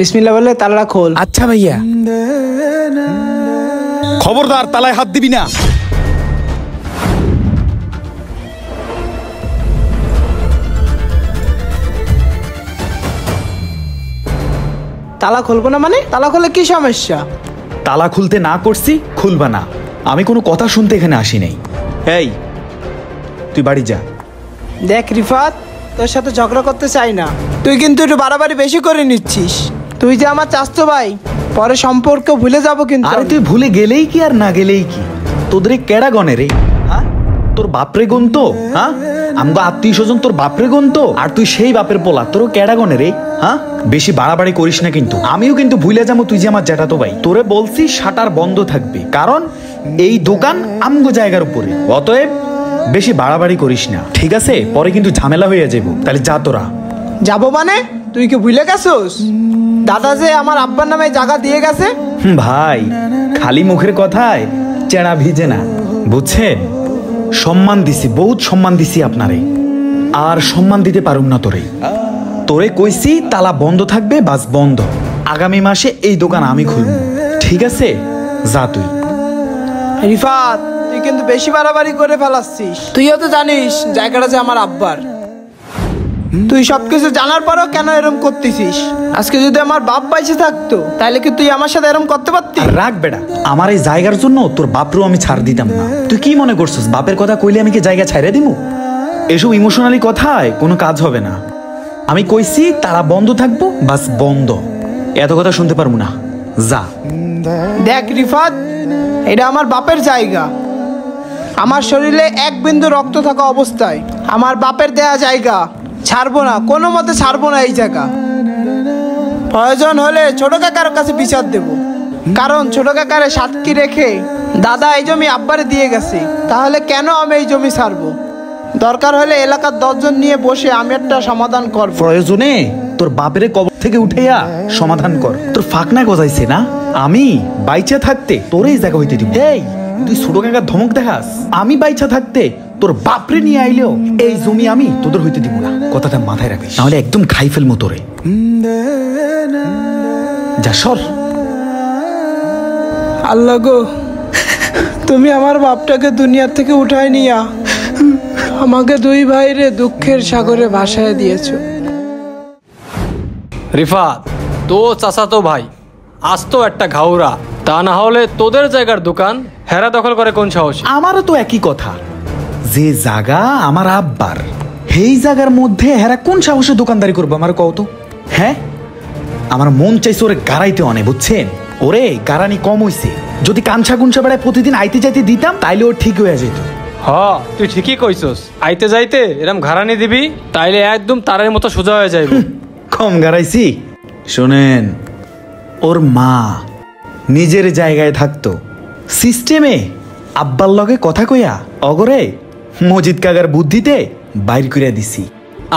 বিসমিল্লাহ বলে তালাটা খোল। আচ্ছা ভাইয়া। খবরদার তালায় হাত দিবি না। তালা খুলবো না মানে? তালা খুলে কি সমস্যা? তালা খুলতে না করছি, খুলবা না। আমি কোনো কথা শুনতে এখানে আসি নাই। এই তুই বাড়ি যা। দেখ রিফাত, তোর সাথে ঝগড়া করতে চাই না, তুই কিন্তু একটু বাড়াবাড়ি বেশি করে নিচ্ছিস। তুই যে আমার চাচতো ভাই, পরে সম্পর্ক ভুলে যাবো কিন্তু। আরে তুই ভুলে গেলেই কি আর না গেলেই কি, তোদের কেডা গনে রে? হ্যাঁ, তোর বাপরে গুন তো? হ্যাঁ, আমগো আত্মীয় স্বজন তোর বাপরে গুন তো, আর তুই সেই বাপের পোলা, তোর কেডা গনে রে? হ্যাঁ, বেশি বাড়াবাড়ি করিস না কিন্তু। আমিও কিন্তু ভুলে যাবো তুই যে আমার জ্যাঠাতো ভাই। তোরে বলছি শাটার বন্ধ থাকবে, কারণ এই দোকান আমগো জায়গার উপরে। অতএব বেশি বাড়াবাড়ি করিস না, ঠিক আছে? পরে কিন্তু ঝামেলা হয়ে যাবো। তাহলে যা তোরা। যাবো মানে? তুই কি ভুলে গেছোস দাদা যে আমার আব্বার নামে জায়গা দিয়ে গেছে? ভাই, খালি মুখের কথায় চেনা ভিজে না, বুঝছেন? সম্মান দিছি, বহুত সম্মান দিছি আপনারে, আর সম্মান দিতে পারুম না তোরে। তোরে কইছি তালা বন্ধ থাকবে, বাস বন্ধ। আগামী মাসে এই দোকান আমি খুলব, ঠিক আছে? যা তুই। রিফাত, তুই কিন্তু বেশি বাড়াবাড়ি করে ফেলাচ্ছিস। তুইও তো জানিস জায়গাটা যে আমার আব্বার। তুই সবকিছু জানার পরেও কেন এরকম করতেছিস? আজকে যদি আমার বাপ বাইসে থাকতো, তাহলে কি তুই আমার সাথে এরকম করতে পারতি? রাখ বেটা, আমার এই জায়গার জন্য তোর বাপরেও আমি ছাড় দিতাম না। তুই কি মনে করছিস বাপের কথা কইলে আমি কি জায়গা ছাইড়ে দিমু? এসব ইমোশনালি কথায় কোনো কাজ হবে না। আমি কইছি তারা বন্ধ থাকবো, বাস বন্ধ। এত কথা শুনতে পারবো না, যা। দেখ রিফাত, এটা আমার বাপের জায়গা। আমার শরীরে এক বিন্দু রক্ত থাকা অবস্থায় আমার বাপের দেয়া জায়গা ছাড়বো না, কোনো মতে ছাড়বো না এই জায়গা। প্রয়োজন হলে ছোট কাকার কাছে বিচার দেব, কারণ ছোট কাকারে সাক্ষী রেখে দাদা এই জমি আব্বারে দিয়ে গেছে। তাহলে কেন আমি এই জমি ছাড়বো? দরকার হলে এলাকার 10 জন নিয়ে বসে আমি একটা সমাধান করব। প্রয়োজনে তোর বাপের কবর থেকে উঠাইয়া সমাধান কর। তোর ফাঁকনা গজাইছে না? আমি বাইচা থাকতে তোর এই জায়গা হইতে দিব? এই তুই ছোট কাকা ধমক দেখাস? আমি বাইচা থাকতে তোর বাপরে নিয়ে আইলেও এই জমি আমি তোদের হইতে দিব না। কথাটা মাথায় রাখিস, নাহলে একদম খাই ফেলবো তোরে। যা সর। আল্লাহ গো, তুমি আমার বাপটাকে দুনিয়া থেকে উঠায় নিয়া আমাকে দুই ভাইরে দুঃখের সাগরে ভাসায় দিয়েছো। রিফাত, তো চাচাতো ভাই আজ তো একটা ঘাউরা, তা না হলে তোদের জায়গার দোকান হেরা দখল করে কোন সাহস? আমারও তো একই কথা, যে জায়গা আমার আব্বার, সেই জায়গার মধ্যে হেরা কোন সাহসে দোকানদারি করবো আমার কও তো? হ্যাঁ, আমার মন চাইছে ওরে গাড়াইতে অনে, বুঝছেন? ওরে গাড়ানি কম হইছে। যদি কাঞ্চা কুঞ্চা বেড়ায় প্রতিদিন আইতে যাইতে দিতাম, তাইলে ওর ঠিক হয়ে যেত। হ, তুই ঠিকই কইছস। আইতে যাইতে এরম ঘাড়ানি দিবি, তাইলে একদম তারের মতো সোজা হয়ে যাইব। কম গাড়াইছি? শোনেন, ওর মা নিজের জায়গায় থাকতো, সিস্টেমে আব্বার লগে কথা কইয়া অগরে মজিদ কাকার বুদ্ধিতে বাইর কইরা দিছি।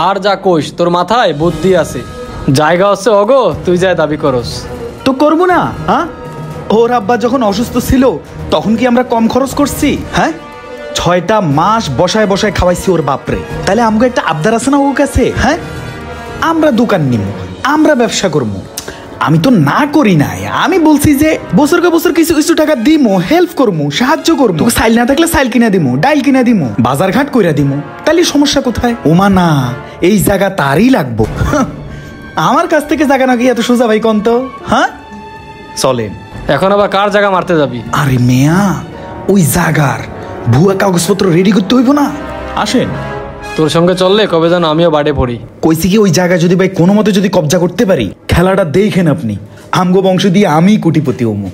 আর যা কইস, তোর মাথায় বুদ্ধি আছে, জায়গা হচ্ছে অগো, তুই যাই দাবি করস। তো করবো না? হ্যাঁ, ওর আব্বা যখন অসুস্থ ছিল তখন কি আমরা কম খরচ করছি? হ্যাঁ, 6টা মাস বসায় বসায় খাওয়াইছি ওর বাপরে। তাহলে আমাকে একটা আবদার আছে না ওর কাছে? হ্যাঁ, আমরা দোকান নিব, আমরা ব্যবসা করবো। আমি তো না করি নাই, আমি বলছি যে বছরকে বছর কিছু কিছু টাকা দিমু, হেল্প করবো, সাহায্য করবো। সাইল না থাকলে সাইল কিনা দিমু, ডাইল কিনা দিমু, বাজার ঘাট কইরা দিমু। তাহলে সমস্যা কোথায়? ওমা না, এই জায়গা তারই লাগবো। আমার কাছ থেকে জায়গা নাকি এত সোজা ভাই কন্ত? হ্যাঁ, চলেন। এখন আবার কার জায়গা মারতে যাবি? আরে মেয়া, ওই জায়গার ভুয়া কাগজপত্র রেডি করতে হইব না? আসেন। তোর সঙ্গে চললে কবে যেন আমিও বাড়ে পড়ি। কইছি কি, ওই জায়গা যদি ভাই কোনো মতে যদি কবজা করতে পারি, খেলাটা দেখেন আপনি, আমগো বংশ দিয়ে আমি কোটিপতি হমু।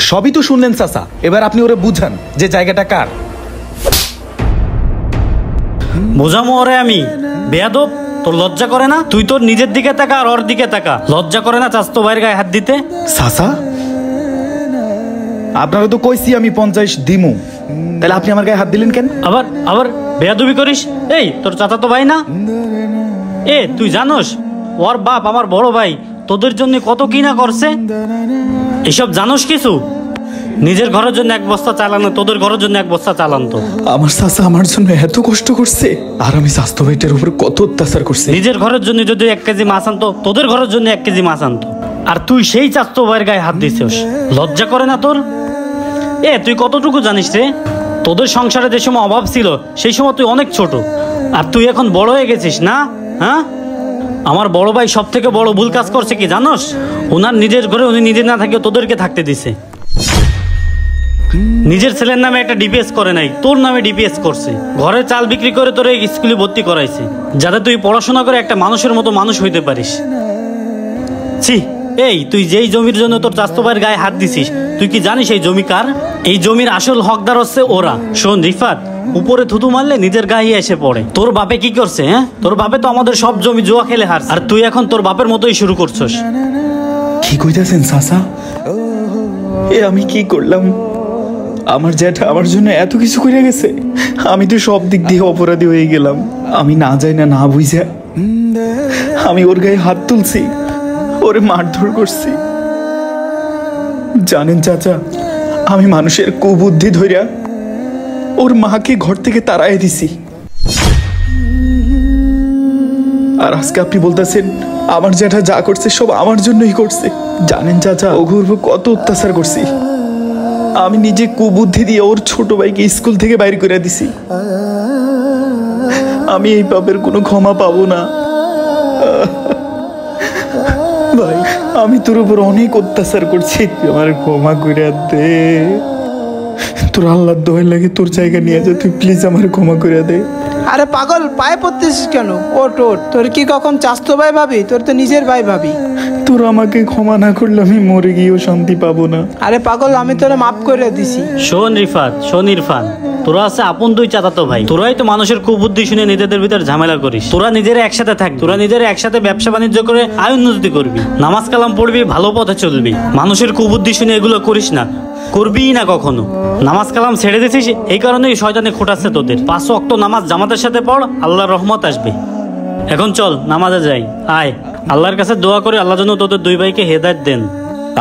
সবই তো শুনলেন চাচা, এবার আপনি ওরে বুঝান যে জায়গাটা কার। বোঝামো ওরে আমি? বেয়াদব, তোর লজ্জা করে না? তুই তোর নিজের দিকে তাকা আর ওর দিকে তাকা। লজ্জা করে না চাচতো ভাইয়ের গায়ে হাত দিতে? চাচা, আপনারা তো কইছি আমি 50 দিমু, তাহলে আপনি আমার গায়ে হাত দিলেন কেন? আবার আবার বেয়াদবি করিস? এই তোর চাচাতো ভাই না? তুই জানোস ওর বাপ আমার বড় ভাই তোদের জন্য কত কি না করছে? এসব জানোস কিছু? নিজের ঘরের জন্য এক বস্তা চালানো, তোদের ঘরের জন্য এক বস্তা চালান তো। আমার চাচা আমার জন্য এত কষ্ট করছে, আর আমি স্বাস্থ্য ভাইটার উপর কত অত্যাচার করছি। নিজের ঘরের জন্য যদি 1 কেজি মাছ আনতো, তোদের ঘরের জন্য 1 কেজি মাছ আনতো, আর তুই সেই চাস্তো ভাইয়ের গায়ে হাত দিছিস। লজ্জা করে না তোর? তুই কতটুকু জানিস রে? তোদের সংসারে যে সময় অভাব ছিল সেই সময় তুই অনেক ছোট, আর তুই এখন বড় হয়ে গেছিস না? হ্যাঁ, আমার বড় ভাই সব থেকে বড় ভুল কাজ করছে কি জানোস? ওনার নিজের ঘরে উনি নিজে না থাকে তোদেরকে থাকতে দিছে। নিজের ছেলের নামে একটা ডিপিএস করে নাই, তোর নামে ডিপিএস করছে। ঘরে চাল বিক্রি করে তোর এই স্কুলে ভর্তি করাইছে, যাতে তুই পড়াশোনা করে একটা মানুষের মতো মানুষ হইতে পারিস। ছি, তুই যেই জমির জন্য তোর চাস্তো ভাইয়ের গায়ে হাত দিছিস, তুই কি জানিস এই জমি কার? এই জমির আসল হকদার হচ্ছে ওরা। শোন রিফাত, উপরে থুতু মারলে নিজের গায়ে এসে পড়ে। তোর বাপে কি করছে? তোর বাপে তো আমাদের সব জমি জুয়া খেলে হারছে, আর তুই এখন তোর বাপের মতোই শুরু করছস। কি কইতাছেন চাচা? আমি কি করলাম? আমার জ্যাঠা আমার জন্য এত কিছু করে গেছে, আমি তো সব দিক দিয়ে অপরাধী হয়ে গেলাম। আমি না যাই না বুঝা আমি ওর গায়ে হাত তুলছি, ওরে মারধর করছি। জানেন চাচা, আমি মানুষের কুবুদ্ধি ধইরা ওর মাকে ঘর থেকে তাড়াই দিছি। আর আজকে আপনি বলতেছেন আমার জ্যাঠা যা করছে সব আমার জন্যই করছে। জানেন চাচা, ও ঘুরবো কত অত্যাচার করছি। আমি নিজে কুবুদ্ধি দিয়ে ওর ছোট ভাইকে স্কুল থেকে বাইর করে দিছি। আমি এই পাপের কোনো ক্ষমা পাবো না। ভাই, আমি তোর উপর অনেক অত্যাচার করছি, তুই আমার ক্ষমা করে দে। তোর আল্লাহর দোহাই লাগে, তোর জায়গা নিয়ে যা, তুই প্লিজ আমার ক্ষমা করে দে। আরে পাগল, পায়ে পড়তেছিস কেন? ওট ওট, তোর কি কখন চাস্তো ভাই ভাবি? তোর তো নিজের ভাই ভাবি। তোর আমাকে ক্ষমা না করলে আমি মরে গিয়েও শান্তি পাবো না। আরে পাগল, আমি তোরে মাফ করে দিছি। শোন রিফাত, শোন ইরফান, তোরা আছে আপন দুই চাচাতো ভাই, তোরাই তো মানুষের কুবুদ্ধি শুনে নিজেদের ভিতর ঝামেলা করিস। তোরা নিজেরা একসাথে থাক, তোরা নিজেরা একসাথে ব্যবসা বাণিজ্য করে আয় উন্নতি করবি, নামাজ কালাম পড়বি, ভালো পথে চলবি। মানুষের কুবুদ্ধি শুনে এগুলো করিস না, করবি না কখনো। নামাজ কালাম ছেড়ে দিছিস, এই কারণেই শয়তানে খোটাচ্ছে তোদের। 5 ওয়াক্ত নামাজ জামাতের সাথে পড়, আল্লাহর রহমত আসবে। এখন চল নামাজে যাই, আয়। আল্লাহর কাছে দোয়া করে আল্লাহ যেন তোদের দুই ভাইকে হেদায়েত দেন।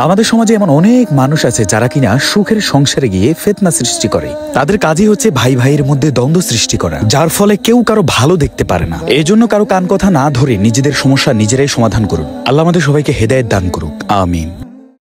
আমাদের সমাজে এমন অনেক মানুষ আছে যারা কিনা সুখের সংসারে গিয়ে ফিতনা সৃষ্টি করে। তাদের কাজই হচ্ছে ভাই ভাইয়ের মধ্যে দ্বন্দ্ব সৃষ্টি করা, যার ফলে কেউ কারো ভালো দেখতে পারে না। এই জন্য কারো কান কথা না ধরে নিজেদের সমস্যা নিজেরাই সমাধান করুন। আল্লাহ আমাদের সবাইকে হেদায়েত দান করুক, আমিন।